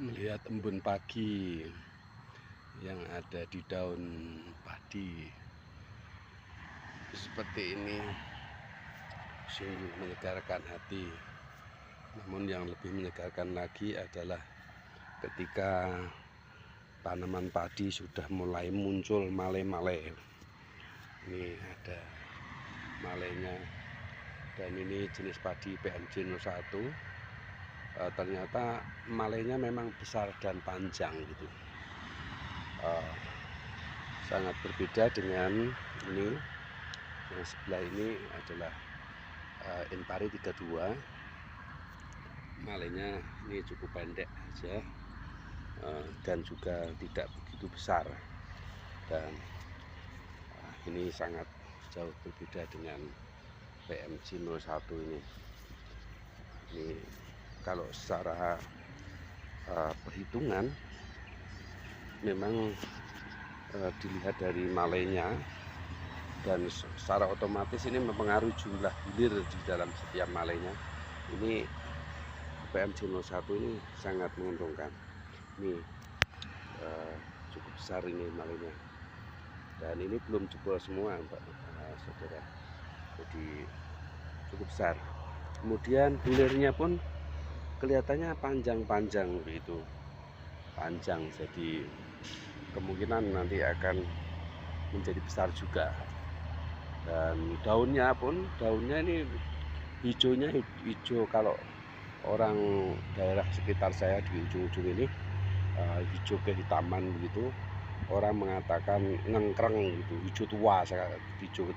Melihat embun pagi yang ada di daun padi seperti ini sungguh menyegarkan hati. Namun yang lebih menyegarkan lagi adalah ketika tanaman padi sudah mulai muncul male-male. Ini ada malenya, dan ini jenis padi PMJ 01. Ternyata malenya memang besar dan panjang gitu. Sangat berbeda dengan ini. Yang sebelah ini adalah Enpari 32. Malenya ini cukup pendek aja, dan juga tidak begitu besar. Dan ini sangat jauh berbeda dengan PMJ 01 ini. Ini kalau secara perhitungan memang dilihat dari malenya, dan secara otomatis ini mempengaruhi jumlah bulir di dalam setiap malenya. Ini PMJ 01 ini sangat menguntungkan. Ini cukup besar ini malenya, dan ini belum jebol semua, saudara. Jadi cukup besar. Kemudian bulirnya pun kelihatannya panjang-panjang begitu, panjang. Jadi kemungkinan nanti akan menjadi besar juga. Dan daunnya ini hijaunya hijau. Kalau orang daerah sekitar saya di ujung-ujung ini hijau kehitaman begitu, orang mengatakan ngengkreng gitu, hijau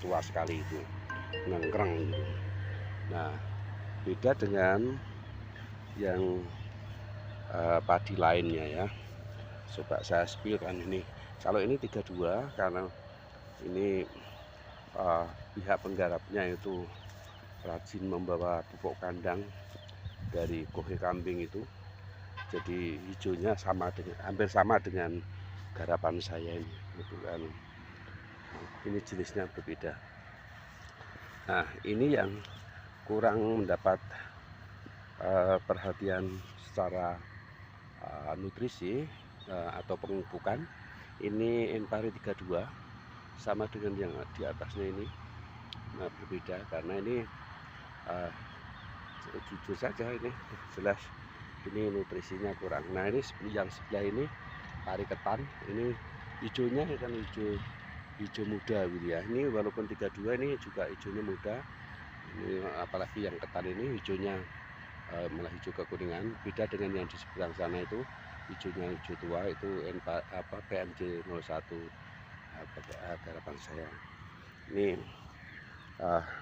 tua sekali itu, ngengkreng gitu. Nah, beda dengan yang padi lainnya ya. Coba saya spillkan ini. Kalau ini 32 karena ini pihak penggarapnya itu rajin membawa pupuk kandang dari kohe kambing itu. Jadi hijaunya hampir sama dengan garapan saya ini gitu kan. Ini jenisnya berbeda. Nah, ini yang kurang mendapat perhatian secara nutrisi atau pemupukan. Ini Enpari 32 sama dengan yang di atasnya ini. Nah, berbeda karena ini jujur saja ini jelas ini nutrisinya kurang. Nah, ini yang sebelah ini pari ketan, ini hijaunya kan hijau muda gitu ya. Ini walaupun 32 ini juga hijaunya muda. Ini apalagi yang ketan ini hijaunya malah hijau kekuningan. Beda dengan yang di seberang sana itu hijaunya hijau tua, itu PMJ 01 garapan saya. Ini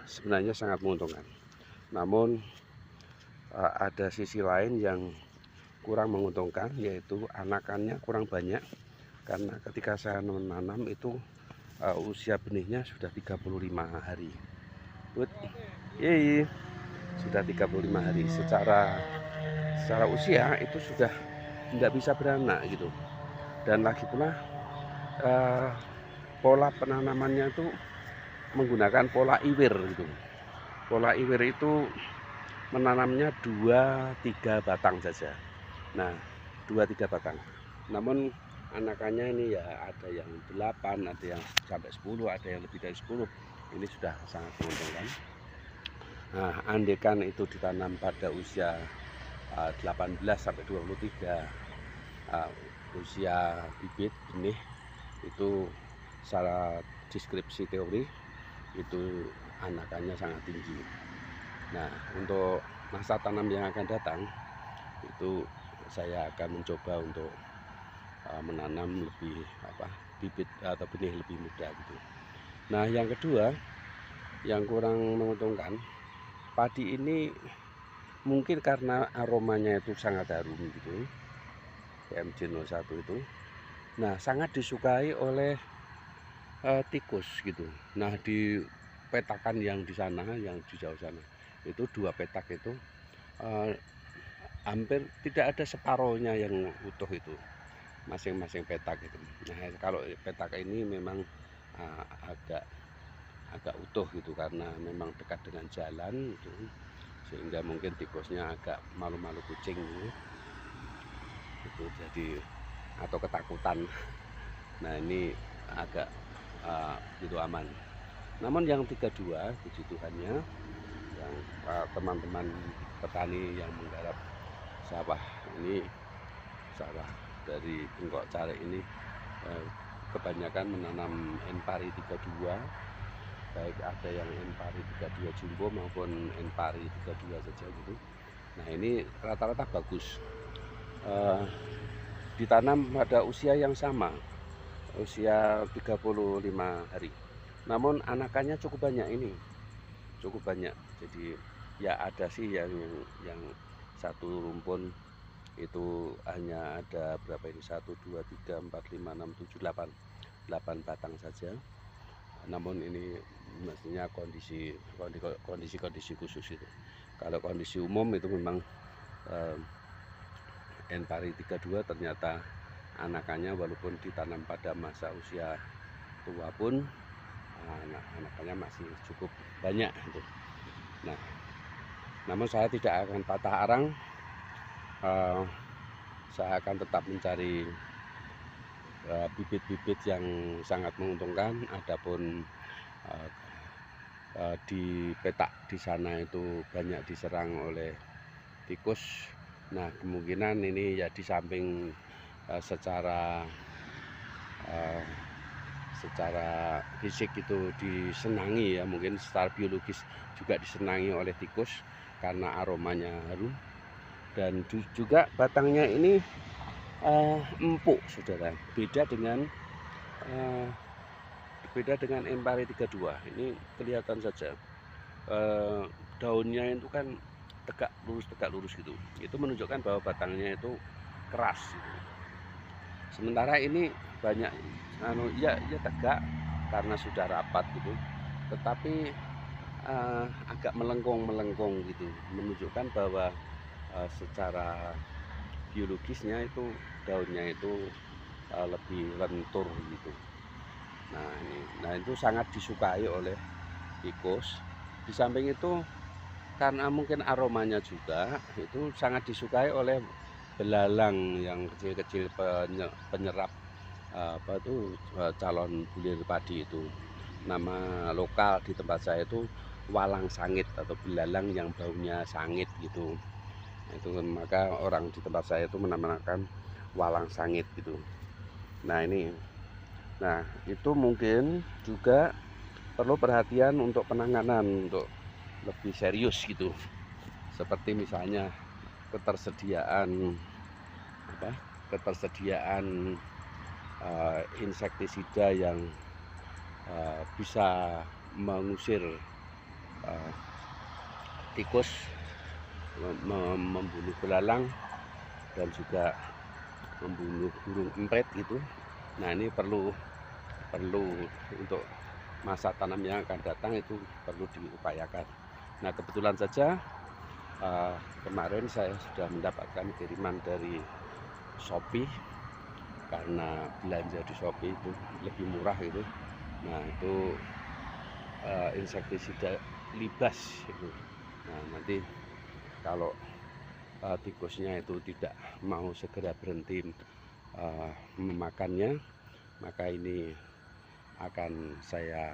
sebenarnya sangat menguntungkan. Namun ada sisi lain yang kurang menguntungkan, yaitu anakannya kurang banyak. Karena ketika saya menanam itu usia benihnya sudah 35 hari. Sudah 35 hari. Secara usia itu sudah tidak bisa beranak gitu. Dan lagi pula pola penanamannya itu menggunakan pola iwir gitu. Pola iwir itu menanamnya 2-3 batang saja. Nah, 2-3 batang. Namun anakannya ini ya ada yang 8, ada yang sampai 10, ada yang lebih dari 10. Ini sudah sangat menguntungkan. Nah, andekan itu ditanam pada usia 18 sampai 23 usia bibit benih, itu secara deskripsi teori itu anakannya sangat tinggi. Nah, untuk masa tanam yang akan datang itu saya akan mencoba untuk menanam lebih bibit atau benih lebih muda gitu. Nah, yang kedua yang kurang menguntungkan, padi ini mungkin karena aromanya itu sangat harum gitu, PMJ 01 itu. Nah, sangat disukai oleh tikus gitu. Nah, di petakan yang di sana, yang di jauh sana, itu 2 petak itu hampir tidak ada separohnya yang utuh itu, masing-masing petak itu. Nah, kalau petak ini memang agak utuh gitu, karena memang dekat dengan jalan gitu, sehingga mungkin tikusnya agak malu-malu kucing gitu. itu jadi atau ketakutan. Nah ini agak itu aman. Namun yang 32, puji Tuhannya, yang teman-teman petani yang menggarap sawah ini, sawah dari Bengkok Cari ini kebanyakan menanam Enpari 32, baik ada yang Enpari 32 jumbo maupun Enpari 32 saja gitu. Nah ini rata-rata bagus, ditanam pada usia yang sama, usia 35 hari. Namun anakannya cukup banyak ini, cukup banyak. Jadi ya ada sih yang satu rumpun itu hanya ada berapa ini, 1 2 3 4 5 6 7 8 batang saja. Namun ini mestinya kondisi khusus itu. Kalau kondisi umum itu memang Enpari 32 ternyata anakannya walaupun ditanam pada masa usia tua pun anakannya masih cukup banyak itu. Nah, namun saya tidak akan patah arang, saya akan tetap mencari bibit-bibit yang sangat menguntungkan. Adapun di petak di sana itu banyak diserang oleh tikus. Nah kemungkinan ini ya di samping secara fisik itu disenangi ya, mungkin secara biologis juga disenangi oleh tikus karena aromanya harum, dan juga batangnya ini empuk saudara, beda dengan Enpari 32. Ini kelihatan saja daunnya itu kan tegak lurus gitu, itu menunjukkan bahwa batangnya itu keras gitu. Sementara ini banyak ya tegak karena sudah rapat gitu, tetapi agak melengkung gitu, menunjukkan bahwa secara biologisnya itu daunnya itu lebih lentur gitu. Nah itu sangat disukai oleh tikus. Di samping itu karena mungkin aromanya juga itu sangat disukai oleh belalang yang kecil-kecil, penyerap calon bulir padi itu. Nama lokal di tempat saya itu walang sangit atau belalang yang baunya sangit gitu. Itu maka orang di tempat saya itu menamakan walang sangit gitu. Nah itu mungkin juga perlu perhatian untuk penanganan untuk lebih serius gitu, seperti misalnya ketersediaan insektisida yang bisa mengusir tikus, membunuh belalang, dan juga membunuh burung empret gitu. Nah ini perlu untuk masa tanam yang akan datang itu perlu diupayakan. Nah kebetulan saja kemarin saya sudah mendapatkan kiriman dari Shopee, karena belanja di Shopee itu lebih murah gitu. Nah itu insektisida libas itu. Nah nanti kalau tikusnya itu tidak mau segera berhenti memakannya, maka ini akan saya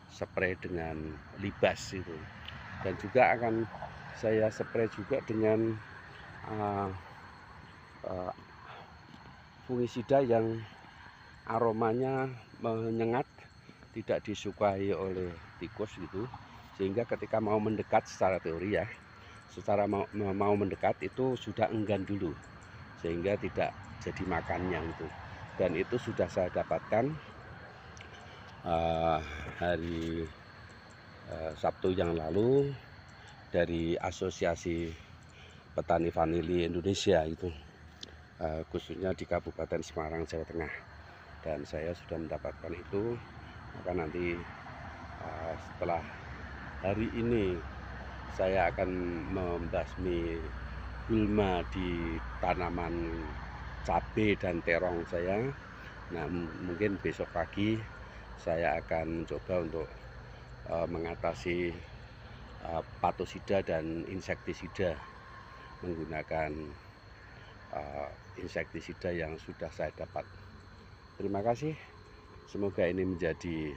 spray dengan libas itu, dan juga akan saya spray juga dengan fungisida yang aromanya menyengat, tidak disukai oleh tikus gitu, sehingga ketika mau mendekat, secara teori ya, mau mendekat itu sudah enggan dulu, sehingga tidak jadi makannya itu. Dan itu sudah saya dapatkan hari Sabtu yang lalu dari Asosiasi Petani Vanili Indonesia itu, khususnya di Kabupaten Semarang, Jawa Tengah. Dan saya sudah mendapatkan itu, maka nanti setelah hari ini saya akan membasmi gulma di tanaman cabai dan terong saya. Nah mungkin besok pagi saya akan mencoba untuk mengatasi patosida dan insektisida menggunakan insektisida yang sudah saya dapat. Terima kasih, semoga ini menjadi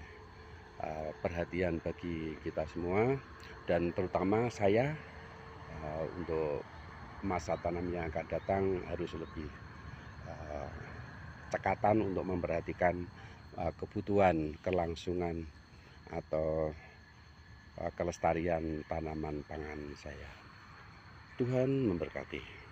perhatian bagi kita semua, dan terutama saya untuk masa tanam yang akan datang harus lebih cekatan untuk memperhatikan kebutuhan kelangsungan atau kelestarian tanaman pangan saya. Tuhan memberkati.